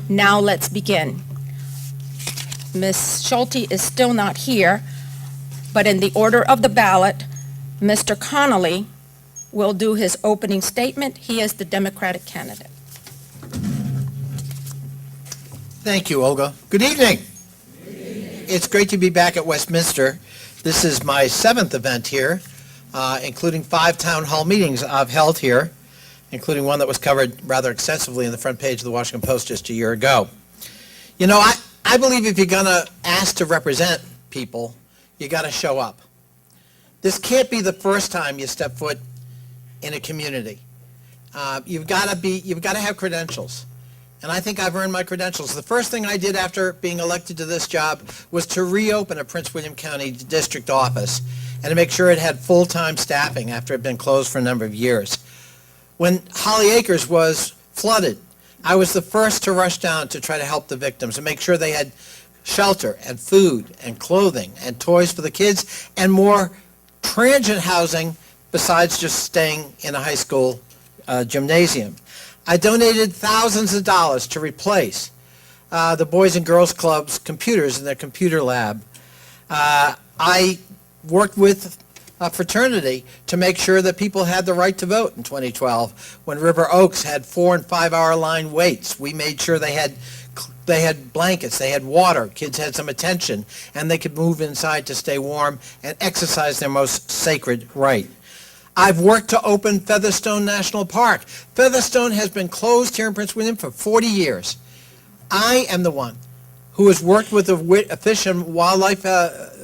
Now let's begin. Ms. Schulte is still not here, but in the order of the ballot, Mr. Connolly will do his opening statement. He is the Democratic candidate. Thank you, Olga. Good evening. It's great to be back at Westminster. This is my 7th event here, including 5 town hall meetings I've held here, including one that was covered rather extensively in the front page of the Washington Post just a year ago. You know, I believe if you're going to ask to represent people, you got to show up. This can't be the first time you step foot in a community. You've got to have credentials. And I think I've earned my credentials. The first thing I did after being elected to this job was to reopen a Prince William County district office and to make sure it had full-time staffing after it had been closed for a number of years. When Holly Acres was flooded, I was the first to rush down to try to help the victims and make sure they had shelter and food and clothing and toys for the kids and more transient housing besides just staying in a high school gymnasium. I donated thousands of dollars to replace the Boys and Girls Club's computers in their computer lab. I worked with a fraternity to make sure that people had the right to vote in 2012. When River Oaks had 4 and 5 hour line waits, we made sure they had blankets, they had water, kids had some attention, and they could move inside to stay warm and exercise their most sacred right. I've worked to open Featherstone National Park. Featherstone has been closed here in Prince William for 40 years. I am the one who has worked with the Fish and Wildlife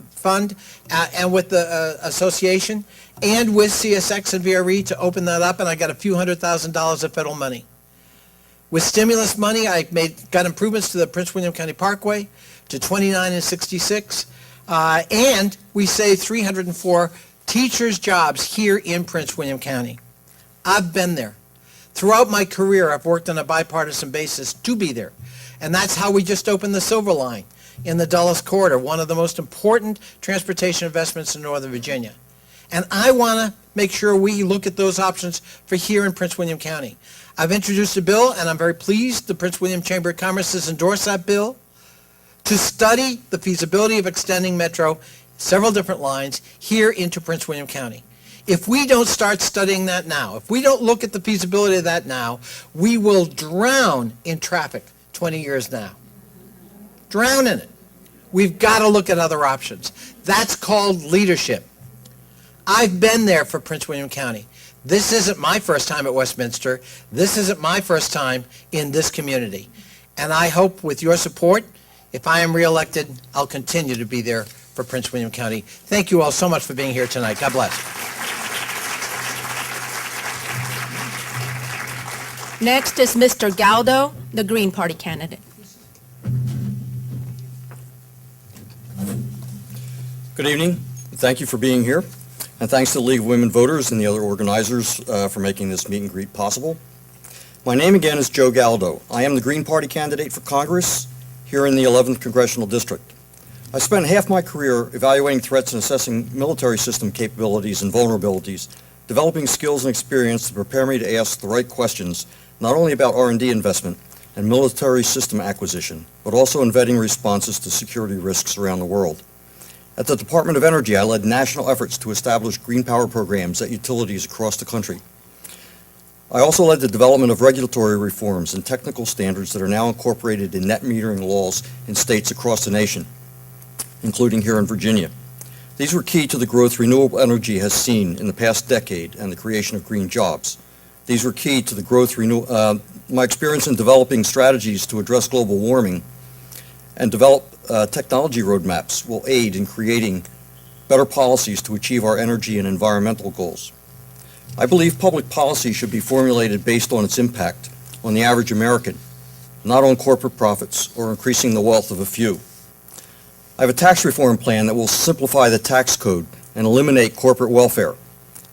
Fund and with the association and with CSX and VRE to open that up, and I got a few $100,000 of federal money. With stimulus money, I got improvements to the Prince William County Parkway to 29 and 66, and we saved 304 teachers' jobs here in Prince William County. I've been there. Throughout my career, I've worked on a bipartisan basis to be there. And that's how we just opened the Silver Line in the Dulles Corridor, one of the most important transportation investments in Northern Virginia. And I want to make sure we look at those options for here in Prince William County. I've introduced a bill, and I'm very pleased the Prince William Chamber of Commerce has endorsed that bill to study the feasibility of extending Metro several different lines here into Prince William County. If we don't start studying that now, if we don't look at the feasibility of that now, we will drown in traffic 20 years now. Drown in it. We've got to look at other options. That's called leadership. I've been there for Prince William County. This isn't my first time at Westminster. This isn't my first time in this community. And I hope with your support, if I am reelected, I'll continue to be there for Prince William County. Thank you all so much for being here tonight. God bless. Next is Mr. Galdo, the Green Party candidate. Good evening. Thank you for being here. And thanks to the League of Women Voters and the other organizers for making this meet and greet possible. My name again is Joe Galdo. I am the Green Party candidate for Congress here in the 11th Congressional District. I spent half my career evaluating threats and assessing military system capabilities and vulnerabilities, developing skills and experience to prepare me to ask the right questions, not only about R&D investment and military system acquisition, but also in vetting responses to security risks around the world. At the Department of Energy, I led national efforts to establish green power programs at utilities across the country. I also led the development of regulatory reforms and technical standards that are now incorporated in net metering laws in states across the nation, including here in Virginia. These were key to the growth renewable energy has seen in the past decade and the creation of green jobs. These were key to the growth my experience in developing strategies to address global warming and develop technology roadmaps will aid in creating better policies to achieve our energy and environmental goals. I believe public policy should be formulated based on its impact on the average American, not on corporate profits or increasing the wealth of a few. I have a tax reform plan that will simplify the tax code and eliminate corporate welfare.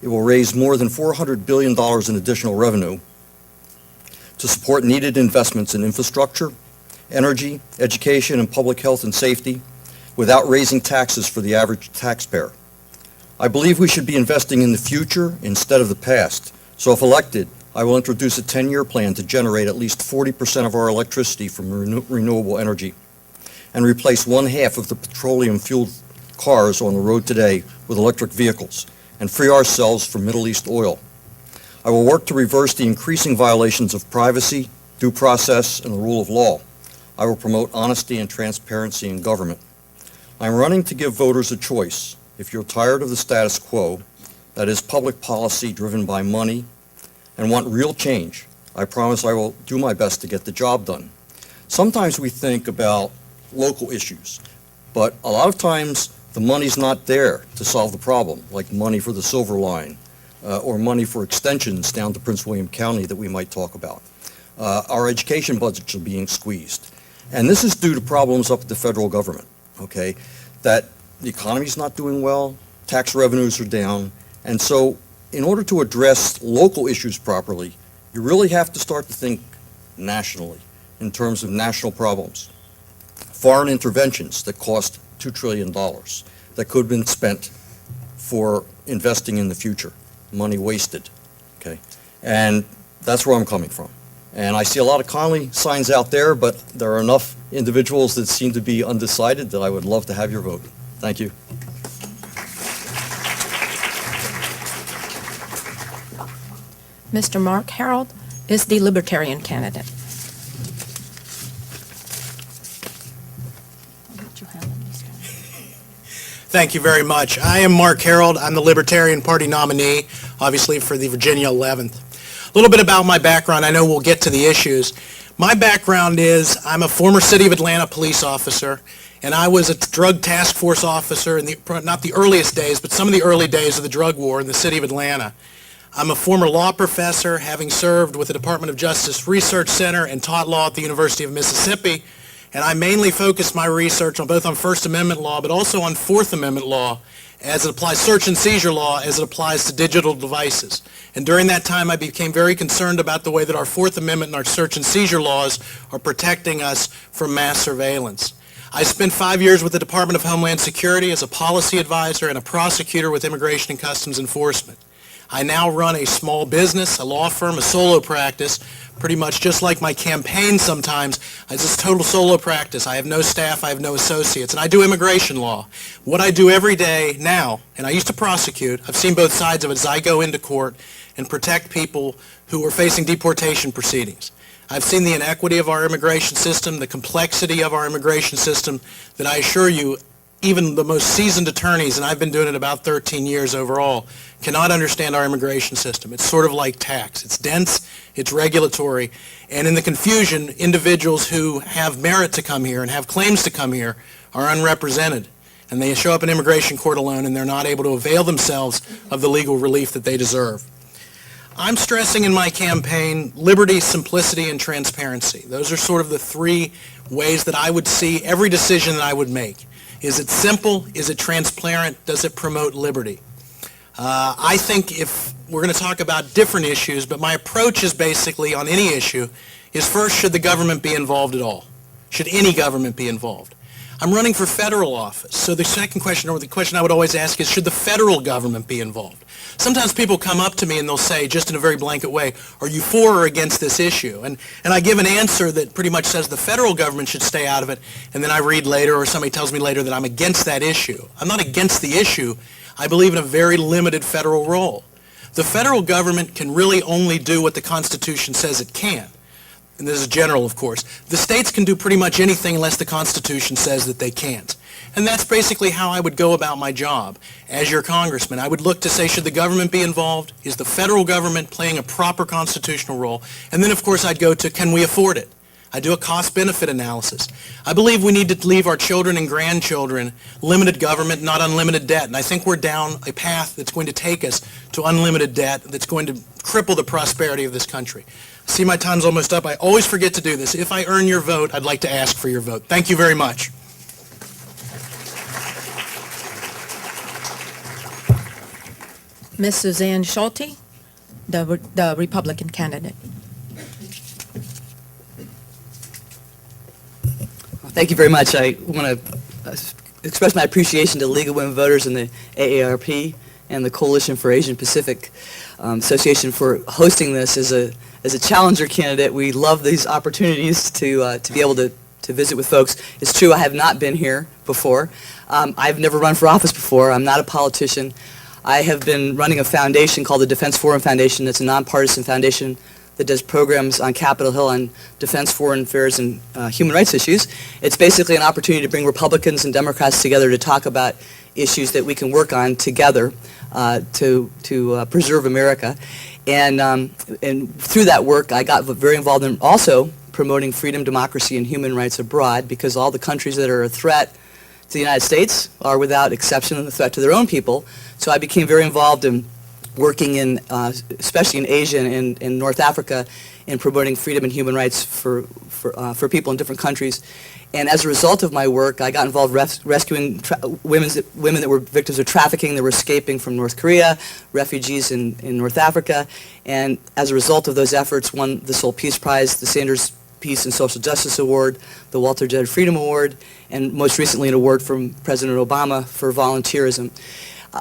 It will raise more than $400 billion in additional revenue to support needed investments in infrastructure, energy, education, and public health and safety without raising taxes for the average taxpayer. I believe we should be investing in the future instead of the past. So if elected, I will introduce a 10-year plan to generate at least 40% of our electricity from renewable energy and replace one-half of the petroleum-fueled cars on the road today with electric vehicles and free ourselves from Middle East oil. I will work to reverse the increasing violations of privacy, due process, and the rule of law. I will promote honesty and transparency in government. I'm running to give voters a choice. If you're tired of the status quo, that is public policy driven by money, and want real change, I promise I will do my best to get the job done. Sometimes we think about local issues, but a lot of times the money's not there to solve the problem, like money for the Silver Line or money for extensions down to Prince William County that we might talk about. Our education budgets are being squeezed, and this is due to problems up at the federal government, okay, that the economy's not doing well, tax revenues are down, and so in order to address local issues properly, you really have to start to think nationally in terms of national problems. Foreign interventions that cost $2 trillion that could have been spent for investing in the future, money wasted, okay? And that's where I'm coming from. And I see a lot of Connolly signs out there, but there are enough individuals that seem to be undecided that I would love to have your vote. Thank you. Mr. Mark Harold is the Libertarian candidate. Thank you very much. I am Mark Harold. I'm the Libertarian Party nominee, obviously for the Virginia 11th. A little bit about my background. I know we'll get to the issues. My background is I'm a former City of Atlanta police officer, and I was a drug task force officer in not the earliest days, but some of the early days of the drug war in the City of Atlanta. I'm a former law professor, having served with the Department of Justice Research Center and taught law at the University of Mississippi. And I mainly focused my research on both on First Amendment law, but also on Fourth Amendment law as it applies, search and seizure law as it applies to digital devices. And during that time, I became very concerned about the way that our Fourth Amendment and our search and seizure laws are protecting us from mass surveillance. I spent 5 years with the Department of Homeland Security as a policy advisor and a prosecutor with Immigration and Customs Enforcement. I now run a small business, a law firm, a solo practice, pretty much just like my campaign sometimes. It's just total solo practice. I have no staff, I have no associates, and I do immigration law. What I do every day now, and I used to prosecute, I've seen both sides of it, is I go into court and protect people who are facing deportation proceedings. I've seen the inequity of our immigration system, the complexity of our immigration system, that I assure you, even the most seasoned attorneys, and I've been doing it about 13 years overall, cannot understand our immigration system. It's sort of like tax. It's dense, it's regulatory, and in the confusion, individuals who have merit to come here and have claims to come here are unrepresented. And they show up in immigration court alone, and they're not able to avail themselves of the legal relief that they deserve. I'm stressing in my campaign liberty, simplicity, and transparency. Those are sort of the three ways that I would see every decision that I would make. Is it simple? Is it transparent? Does it promote liberty? I think if we're going to talk about different issues, but my approach is basically on any issue, is first, should the government be involved at all? Should any government be involved? I'm running for federal office, so the second question, or the question I would always ask is, should the federal government be involved? Sometimes people come up to me and they'll say, just in a very blanket way, are you for or against this issue? And I give an answer that pretty much says the federal government should stay out of it, and then I read later, or somebody tells me later that I'm against that issue. I'm not against the issue. I believe in a very limited federal role. The federal government can really only do what the Constitution says it can. And this is general, of course. The states can do pretty much anything unless the Constitution says that they can't. And that's basically how I would go about my job as your congressman. I would look to say, should the government be involved? Is the federal government playing a proper constitutional role? And then, of course, I'd go to, can we afford it? I do a cost-benefit analysis. I believe we need to leave our children and grandchildren limited government, not unlimited debt. And I think we're down a path that's going to take us to unlimited debt that's going to cripple the prosperity of this country. I see my time's almost up. I always forget to do this. If I earn your vote, I'd like to ask for your vote. Thank you very much. Ms. Suzanne Schulte, the Republican candidate. Thank you very much. I want to express my appreciation to the League of Women Voters and the AARP and the Coalition for Asian Pacific Association for hosting this. As a challenger candidate, we love these opportunities to be able to visit with folks. It's true, I have not been here before. I've never run for office before. I'm not a politician. I have been running a foundation called the Defense Forum Foundation. It's a nonpartisan foundation that does programs on Capitol Hill on defense, foreign affairs, and human rights issues. It's basically an opportunity to bring Republicans and Democrats together to talk about issues that we can work on together to preserve America. And through that work, I got very involved in also promoting freedom, democracy, and human rights abroad, because all the countries that are a threat to the United States are without exception a threat to their own people. So I became very involved in working in, especially in Asia and in North Africa, in promoting freedom and human rights for people in different countries. And as a result of my work, I got involved rescuing women that were victims of trafficking, that were escaping from North Korea, refugees in North Africa. And as a result of those efforts, won the Seoul Peace Prize, the Sanders Peace and Social Justice Award, the Walter J. Freedom Award, and most recently an award from President Obama for volunteerism.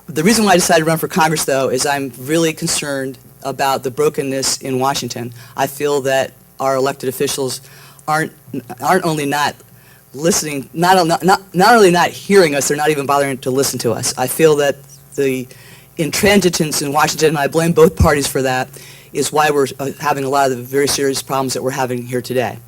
The reason why I decided to run for Congress, though, is I'm really concerned about the brokenness in Washington. I feel that our elected officials aren't only not listening, not only not hearing us, they're not even bothering to listen to us. I feel that the intransigence in Washington, and I blame both parties for that, is why we're having a lot of the very serious problems that we're having here today.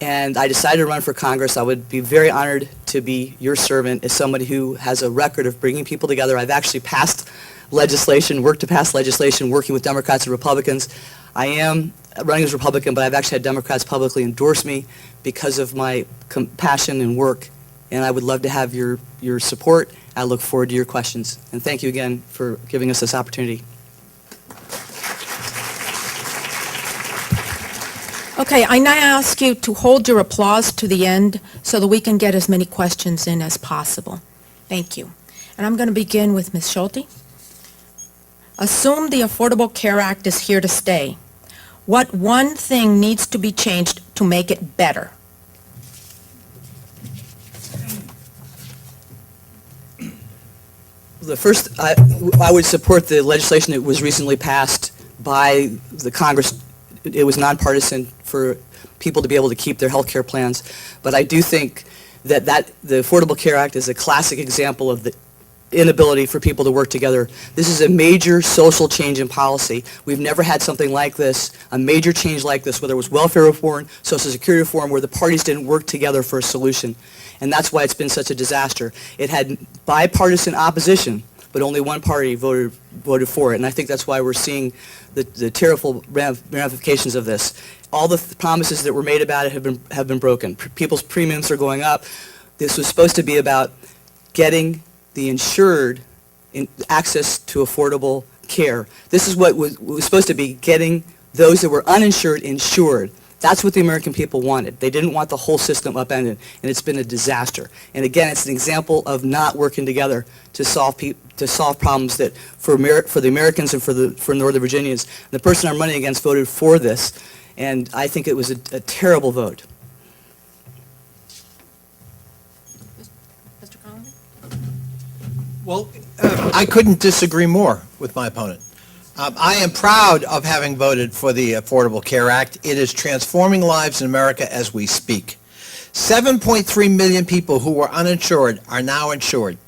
And I decided to run for Congress. I would be very honored to be your servant as somebody who has a record of bringing people together. I've actually passed legislation, worked to pass legislation, working with Democrats and Republicans. I am running as Republican, but I've actually had Democrats publicly endorse me because of my compassion and work. And I would love to have your support. I look forward to your questions. And thank you again for giving us this opportunity. Okay, I now ask you to hold your applause to the end so that we can get as many questions in as possible. Thank you. And I'm going to begin with Ms. Schulte. Assume the Affordable Care Act is here to stay. What one thing needs to be changed to make it better? The first, I would support the legislation that was recently passed by the Congress. It was nonpartisan for people to be able to keep their health care plans. But I do think that the Affordable Care Act is a classic example of the inability for people to work together. This is a major social change in policy. We've never had something like this, a major change like this, whether it was welfare reform, Social Security reform, where the parties didn't work together for a solution. And that's why it's been such a disaster. It had bipartisan opposition, but only one party voted for it. And I think that's why we're seeing the terrible ramifications of this. All the promises that were made about it have been broken. People's premiums are going up. This was supposed to be about getting the insured access to affordable care. This is what was supposed to be, getting those that were uninsured insured. That's what the American people wanted. They didn't want the whole system upended, and it's been a disaster. And again, it's an example of not working together to solve problems that for the Americans and for Northern Virginians. The person I'm running against voted for this, and I think it was a terrible vote. Mr. Connolly? Well, I couldn't disagree more with my opponent. I am proud of having voted for the Affordable Care Act. It is transforming lives in America as we speak. 7.3 million people who were uninsured are now insured.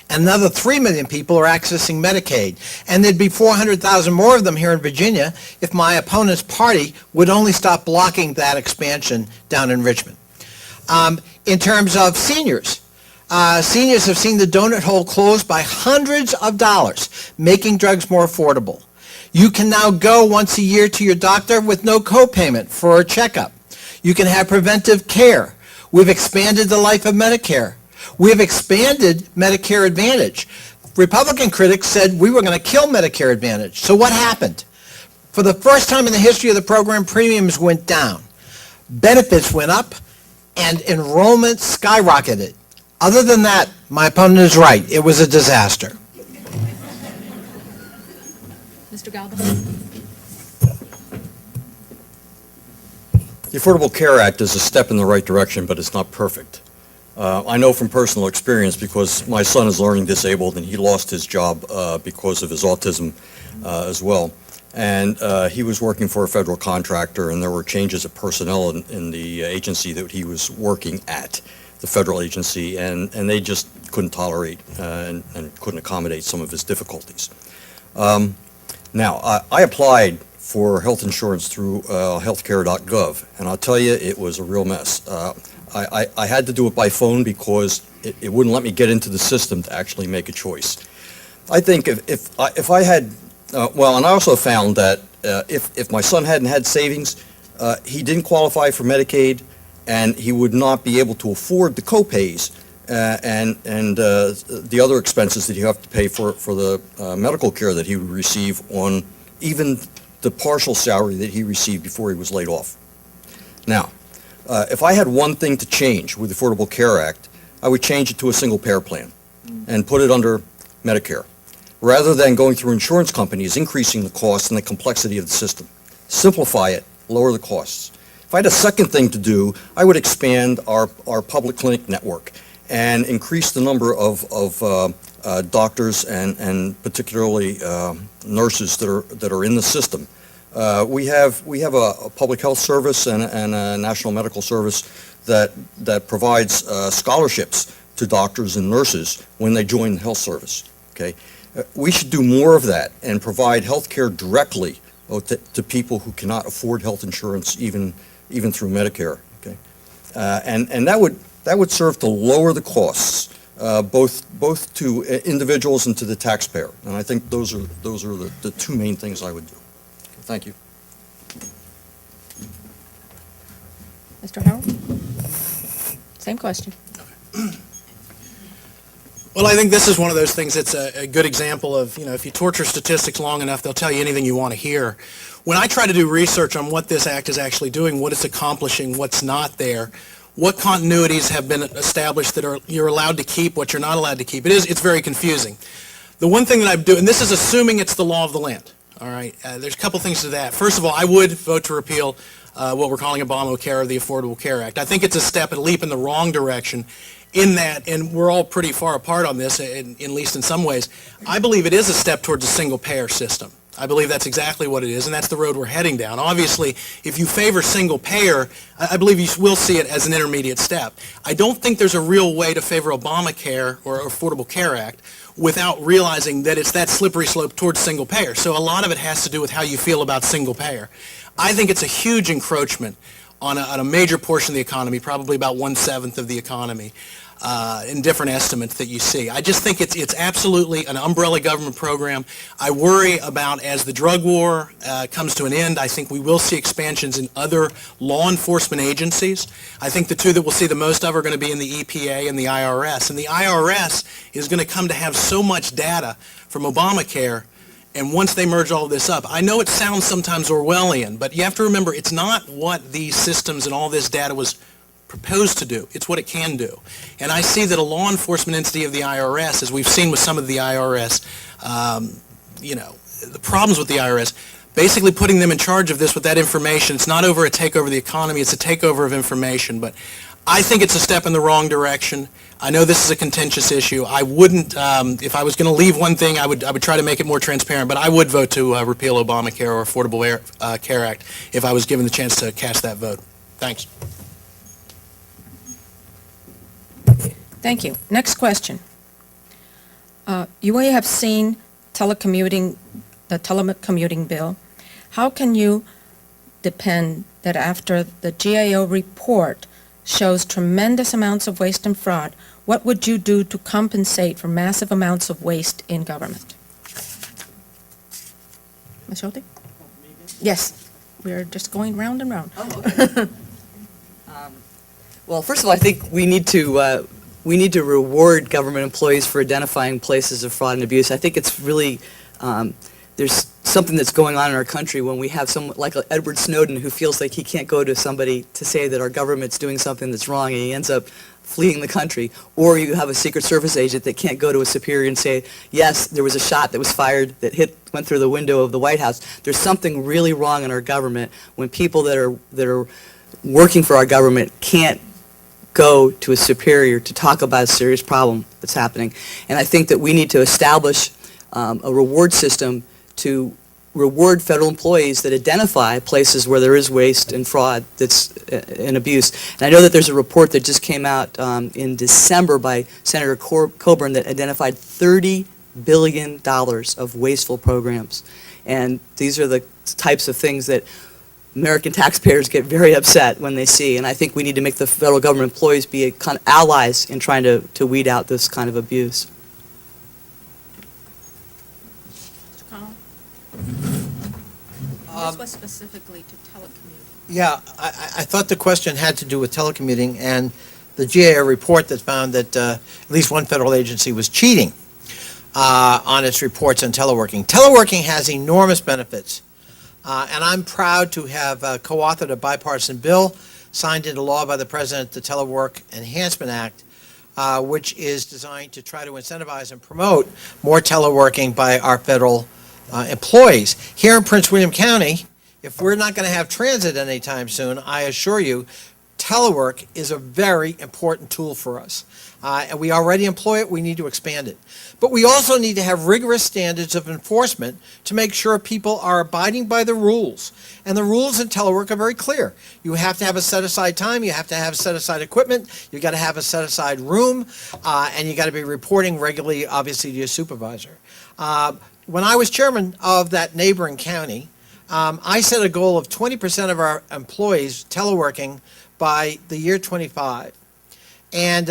Another 3 million people are accessing Medicaid. And there'd be 400,000 more of them here in Virginia if my opponent's party would only stop blocking that expansion down in Richmond. In terms of seniors, seniors have seen the donut hole close by hundreds of dollars, making drugs more affordable. You can now go once a year to your doctor with no copayment for a checkup. You can have preventive care. We've expanded the life of Medicare. We've expanded Medicare Advantage. Republican critics said we were going to kill Medicare Advantage. So what happened? For the first time in the history of the program, premiums went down. Benefits went up, and enrollment skyrocketed. Other than that, my opponent is right. It was a disaster. Mr. Galvin? The Affordable Care Act is a step in the right direction, but it's not perfect. I know from personal experience because my son is learning disabled and he lost his job because of his autism as well. And he was working for a federal contractor, and there were changes of personnel in the agency that he was working at, the federal agency, and they just couldn't tolerate and couldn't accommodate some of his difficulties. Now, I applied for health insurance through healthcare.gov, and I'll tell you, it was a real mess. I had to do it by phone because it wouldn't let me get into the system to actually make a choice. I think if I had, well, and I also found that if my son hadn't had savings, he didn't qualify for Medicaid, and he would not be able to afford the co-pays and the other expenses that you have to pay for the medical care that he would receive on even the partial salary that he received before he was laid off. Now, if I had one thing to change with the Affordable Care Act, I would change it to a single-payer plan and put it under Medicare, rather than going through insurance companies, increasing the cost and the complexity of the system. Simplify it, lower the costs. If I had a second thing to do, I would expand our public clinic network and increase the number of doctors and particularly nurses that are in the system. We have a public health service and a national medical service that provides scholarships to doctors and nurses when they join the health service. Okay, we should do more of that and provide health care directly to people who cannot afford health insurance even through Medicare. Okay, and that would serve to lower the costs both to individuals and to the taxpayer. And I think those are the two main things I would do. Okay, thank you. Mr. Howard? Same question. Well, I think this is one of those things that's a good example of, if you torture statistics long enough, they'll tell you anything you want to hear. When I try to do research on what this act is actually doing, what it's accomplishing, what's not there, what continuities have been established that you're allowed to keep, what you're not allowed to keep, it's very confusing. The one thing that I do, and this is assuming it's the law of the land, all right? There's a couple things to that. First of all, I would vote to repeal what we're calling Obamacare or the Affordable Care Act. I think it's a leap in the wrong direction in that, and we're all pretty far apart on this, at least in some ways. I believe it is a step towards a single-payer system. I believe that's exactly what it is, and that's the road we're heading down. Obviously, if you favor single-payer, I believe you will see it as an intermediate step. I don't think there's a real way to favor Obamacare or Affordable Care Act without realizing that it's that slippery slope towards single-payer. So a lot of it has to do with how you feel about single-payer. I think it's a huge encroachment on a major portion of the economy, probably about 1/7 of the economy, in different estimates that you see. I just think it's absolutely an umbrella government program. I worry about, as the drug war comes to an end, I think we will see expansions in other law enforcement agencies. I think the two that we'll see the most of are going to be in the EPA and the IRS. And the IRS is going to come to have so much data from Obamacare. And once they merge all of this up, I know it sounds sometimes Orwellian, but you have to remember it's not what these systems and all this data was proposed to do. It's what it can do. And I see that a law enforcement entity of the IRS, as we've seen with some of the IRS, the problems with the IRS, basically putting them in charge of this with that information. It's not over a takeover of the economy, it's a takeover of information. But I think it's a step in the wrong direction. I know this is a contentious issue. I wouldn't, if I was going to leave one thing, I would try to make it more transparent, but I would vote to repeal Obamacare or Affordable Care Act if I was given the chance to cast that vote. Thanks. Thank you. Next question. You may have seen the telecommuting bill. How can you depend that after the GAO report shows tremendous amounts of waste and fraud, what would you do to compensate for massive amounts of waste in government? Ms. Schulte? Yes, we're just going round and round. Oh, okay. Well, first of all, I think we need to reward government employees for identifying places of fraud and abuse. I think it's really, there's something that's going on in our country when we have someone like Edward Snowden who feels like he can't go to somebody to say that our government's doing something that's wrong, and he ends up fleeing the country. Or you have a Secret Service agent that can't go to a superior and say, yes, there was a shot that was fired that went through the window of the White House. There's something really wrong in our government when people that are working for our government can't go to a superior to talk about a serious problem that's happening. And I think that we need to establish a reward system to reward federal employees that identify places where there is waste and fraud and abuse. And I know that there's a report that just came out in December by Senator Coburn that identified $30 billion of wasteful programs. And these are the types of things that American taxpayers get very upset when they see. And I think we need to make the federal government employees be kind of allies in trying to weed out this kind of abuse. Mr. Connell? This was specifically to telecommuting. Yeah, I thought the question had to do with telecommuting and the GAO report that found that at least one federal agency was cheating on its reports on teleworking. Teleworking has enormous benefits, and I'm proud to have co-authored a bipartisan bill signed into law by the President, the Telework Enhancement Act, which is designed to try to incentivize and promote more teleworking by our federal employees. Here in Prince William County, if we're not going to have transit anytime soon, I assure you, telework is a very important tool for us. And we already employ it, we need to expand it. But we also need to have rigorous standards of enforcement to make sure people are abiding by the rules. And the rules in telework are very clear. You have to have a set-aside time, you have to have set-aside equipment, you got to have a set-aside room, and you got to be reporting regularly, obviously, to your supervisor. When I was chairman of that neighboring county, I set a goal of 20% of our employees teleworking by the year 25, and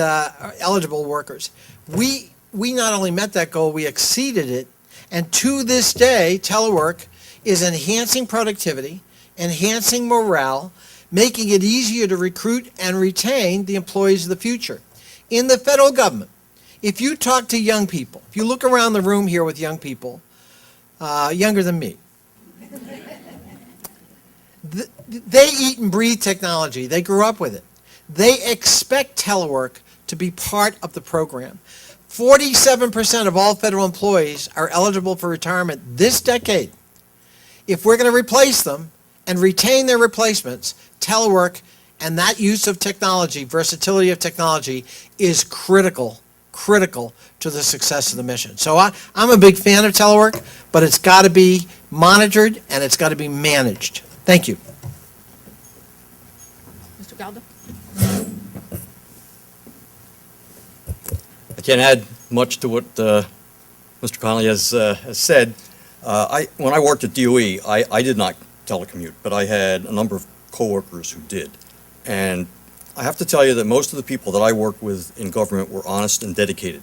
eligible workers. We not only met that goal, we exceeded it, and to this day, telework is enhancing productivity, enhancing morale, making it easier to recruit and retain the employees of the future. In the federal government, if you talk to young people, if you look around the room here with young people, younger than me, they eat and breathe technology. They grew up with it. They expect telework to be part of the program. 47% of all federal employees are eligible for retirement this decade. If we're going to replace them and retain their replacements, telework and that use of technology, versatility of technology, is critical to the success of the mission. So I'm a big fan of telework, but it's got to be monitored and it's got to be managed. Thank you. Mr. Galdo? I can't add much to what Mr. Connolly has said. When I worked at DOE, I did not telecommute, but I had a number of coworkers who did. And I have to tell you that most of the people that I worked with in government were honest and dedicated.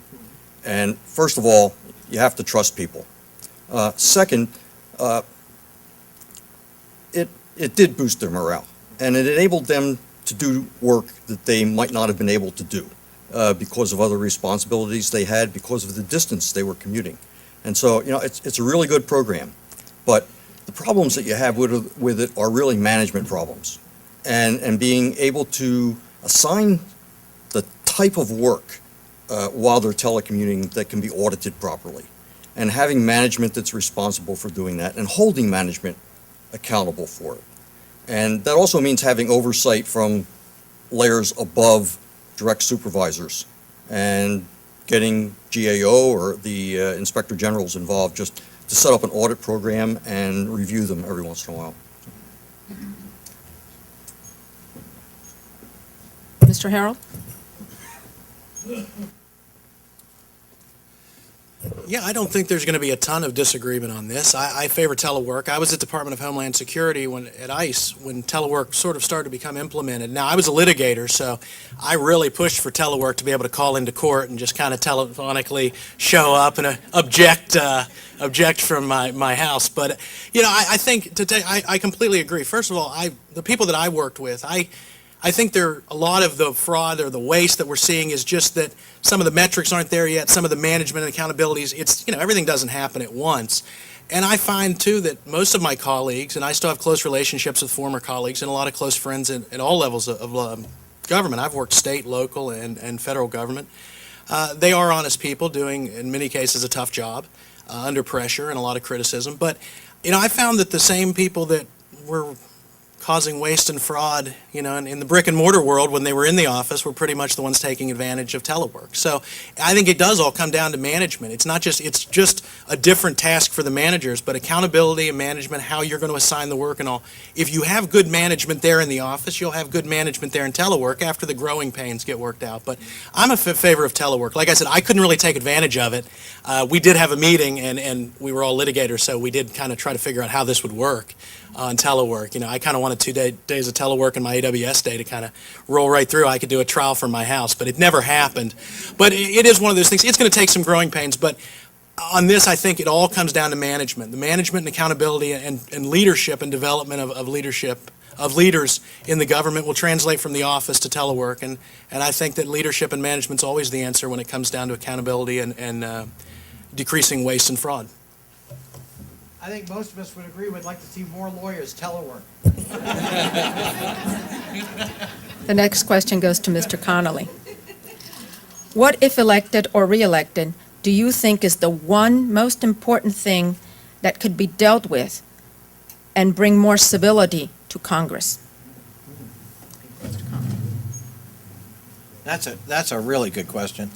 And first of all, you have to trust people. Second, it did boost their morale, and it enabled them to do work that they might not have been able to do because of other responsibilities they had, because of the distance they were commuting. And so, it's a really good program, but the problems that you have with it are really management problems. And being able to assign the type of work while they're telecommuting that can be audited properly, and having management that's responsible for doing that, and holding management accountable for it. And that also means having oversight from layers above direct supervisors, and getting GAO or the Inspector Generals involved just to set up an audit program and review them every once in a while. Mr. Harold? Yeah, I don't think there's going to be a ton of disagreement on this. I favor telework. I was at Department of Homeland Security at ICE when telework sort of started to become implemented. Now, I was a litigator, so I really pushed for telework to be able to call into court and just kind of telephonically show up and object from my house. But, I think I completely agree. First of all, the people that I worked with, I think a lot of the fraud or the waste that we're seeing is just that some of the metrics aren't there yet, some of the management and accountabilities, everything doesn't happen at once. And I find, too, that most of my colleagues, and I still have close relationships with former colleagues and a lot of close friends at all levels of government. I've worked state, local, and federal government. They are honest people doing, in many cases, a tough job under pressure and a lot of criticism. But, I found that the same people that were causing waste and fraud, and in the brick and mortar world, when they were in the office, were pretty much the ones taking advantage of telework. So I think it does all come down to management. It's just a different task for the managers, but accountability and management, how you're going to assign the work and all. If you have good management there in the office, you'll have good management there in telework after the growing pains get worked out. But I'm a favor of telework. Like I said, I couldn't really take advantage of it. We did have a meeting, and we were all litigators, so we did kind of try to figure out how this would work on telework. I kind of wanted 2 days of telework in my AWS day to kind of roll right through. I could do a trial from my house, but it never happened. But it is one of those things. It's going to take some growing pains, but on this, I think it all comes down to management. The management and accountability and leadership and development of leaders in the government will translate from the office to telework, and I think that leadership and management's always the answer when it comes down to accountability and decreasing waste and fraud. I think most of us would agree we'd like to see more lawyers telework. The next question goes to Mr. Connolly. What, if elected or re-elected, do you think is the one most important thing that could be dealt with and bring more civility to Congress? That's a really good question.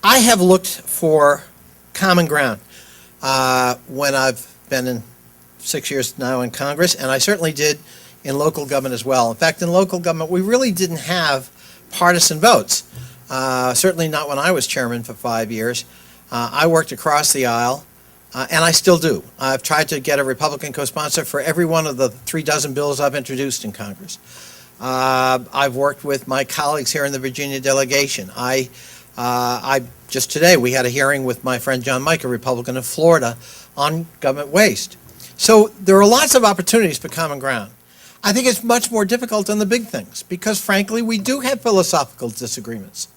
I have looked for common ground when I've been in 6 years now in Congress, and I certainly did in local government as well. In fact, in local government, we really didn't have partisan votes. Certainly not when I was chairman for 5 years. I worked across the aisle, and I still do. I've tried to get a Republican co-sponsor for every one of the 36 bills I've introduced in Congress. I've worked with my colleagues here in the Virginia delegation. Just today, we had a hearing with my friend John Mike, a Republican of Florida, on government waste. So there are lots of opportunities for common ground. I think it's much more difficult on the big things because, frankly, we do have philosophical disagreements.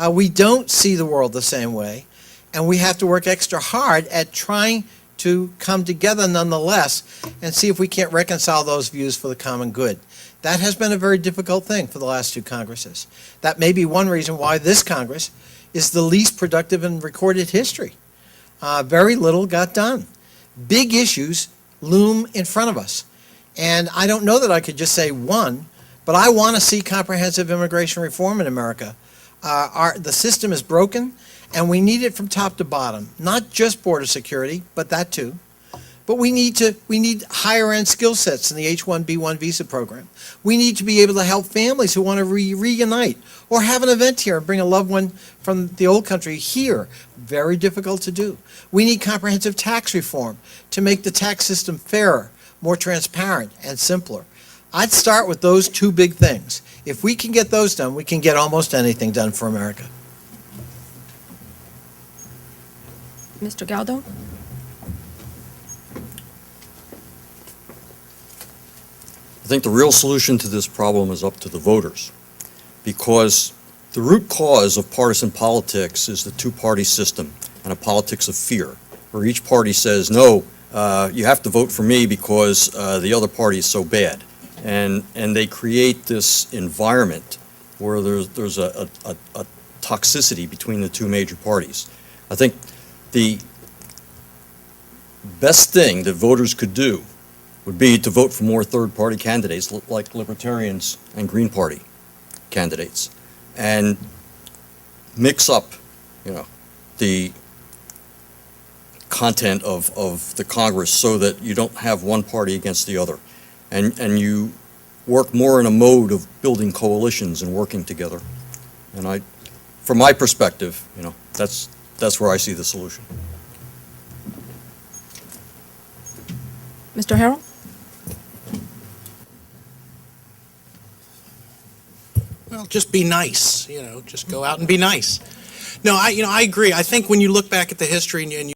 We don't see the world the same way, and we have to work extra hard at trying to come together nonetheless and see if we can't reconcile those views for the common good. That has been a very difficult thing for the last 2 Congresses. That may be one reason why this Congress is the least productive in recorded history. Very little got done. Big issues loom in front of us. And I don't know that I could just say one, but I want to see comprehensive immigration reform in America. The system is broken, and we need it from top to bottom. Not just border security, but that too. But we need higher-end skill sets in the H-1B1 visa program. We need to be able to help families who want to reunite or have an event here and bring a loved one from the old country here. Very difficult to do. We need comprehensive tax reform to make the tax system fairer, more transparent, and simpler. I'd start with those 2 big things. If we can get those done, we can get almost anything done for America. Mr. Galdo? I think the real solution to this problem is up to the voters, because the root cause of partisan politics is the 2-party system and a politics of fear, where each party says, no, you have to vote for me because the other party is so bad. And they create this environment where there's a toxicity between the 2 major parties. I think the best thing that voters could do would be to vote for more third-party candidates like Libertarians and Green Party candidates, and mix up, the content of the Congress so that you don't have one party against the other, and you work more in a mode of building coalitions and working together. And from my perspective, that's where I see the solution. Mr. Harrell? Well, just be nice, just go out and be nice. No, I agree. I think when you look back at the history and you